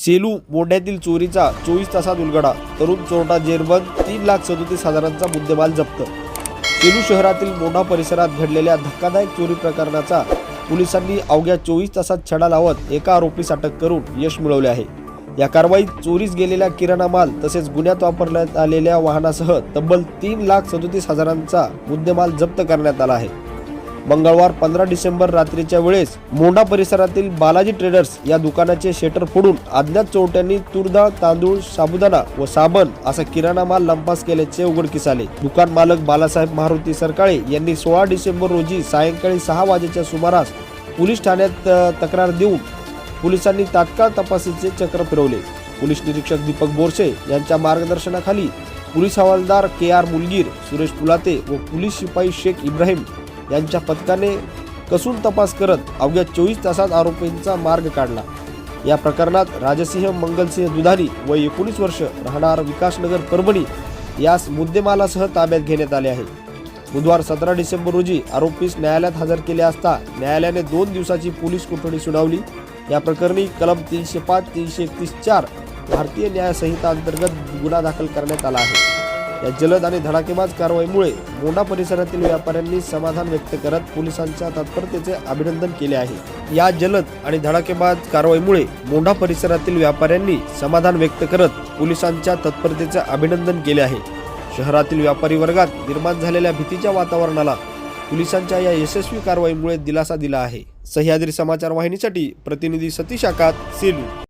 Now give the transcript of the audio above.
सेलू मोंढ्यातील चोरीचा 24 तासात उलगडा, तरुण चोरटा जेरबंद, 3,37,000चा मुद्देमाल जप्त। सेलू शहरातील मोंढा परिसरात घडलेल्या धक्कादायक चोरी प्रकरणाचा पोलिसांनी अवघ्या 24 तासात छडा लावत एका आरोपीस अटक करून यश मिळवले आहे। या कारवाईत चोरीस गेलेला किराणा माल तसेच गुन्ह्यात वापरण्यात आलेल्या वाहनासह तब्बल 3,37,000चा मुद्देमाल जप्त करण्यात आला आहे। मंगळवार 15 डिसेंबर रात्रीच्या वेळेस मोंढा परिसरातील बालाजी ट्रेडर्स या दुकानाचे शटर फोडून अज्ञात चोरट्यांनी तूरडाळ, तांदूळ, साबुदाणा व साबण असा किराणा माल लंपास केल्याचे उघडकीस आले। दुकान मालक बालासाहेब मारुती सरकाळे यांनी 16 डिसेंबर रोजी सायंकाळी 6 वाजेच्या सुमारास पोलीस ठाण्यात तक्रार देऊन पोलिसांनी तात्काळ तपासाचे चक्र फिरवले। पोलीस निरीक्षक दीपक बोरसे यांच्या मार्गदर्शनाखाली पोलीस हवालदार KR मुलगीर, सुरेश पुलाते व पोलीस शिपाई शेख इब्राहिम यांच्या पथकाने कसून तपास करत अवघ्या 24 तासात आरोपींचा मार्ग काढला। या प्रकरणात राजसिंह मंगलसिंह दुधानी व 19 वर्ष राहणार विकासनगर परभणी यास मुद्देमालासह ताब्यात घेण्यात आले आहे। बुधवार 17 डिसेंबर रोजी आरोपीस न्यायालयात हजर केले असता न्यायालयाने 2 दिवसाची पोलीस कोठडी सुनावली। या प्रकरणी कलम 305, 331-4 भारतीय न्याय संहिता अंतर्गत गुन्हा दाखल करण्यात आला आहे। या जलद आणि धडाकेबाज कारवाईमुळे मोंढा परिसरातील व्यापाऱ्यांनी समाधान व्यक्त करत पोलिसांच्या तत्परतेचे अभिनंदन केले आहे। या जलद आणि धडाकेबाज कारवाईमुळे मोंढा परिसरातील व्यापाऱ्यांनी समाधान व्यक्त करत पोलिसांच्या तत्परतेचे अभिनंदन केले आहे। शहरातील व्यापारी वर्गात निर्माण झालेल्या भीतीच्या वातावरणाला पोलिसांच्या या यशस्वी कारवाईमुळे दिलासा दिला आहे। सह्याद्री समाचार वाहिनीसाठी प्रतिनिधी सतीश आकात, सेलू।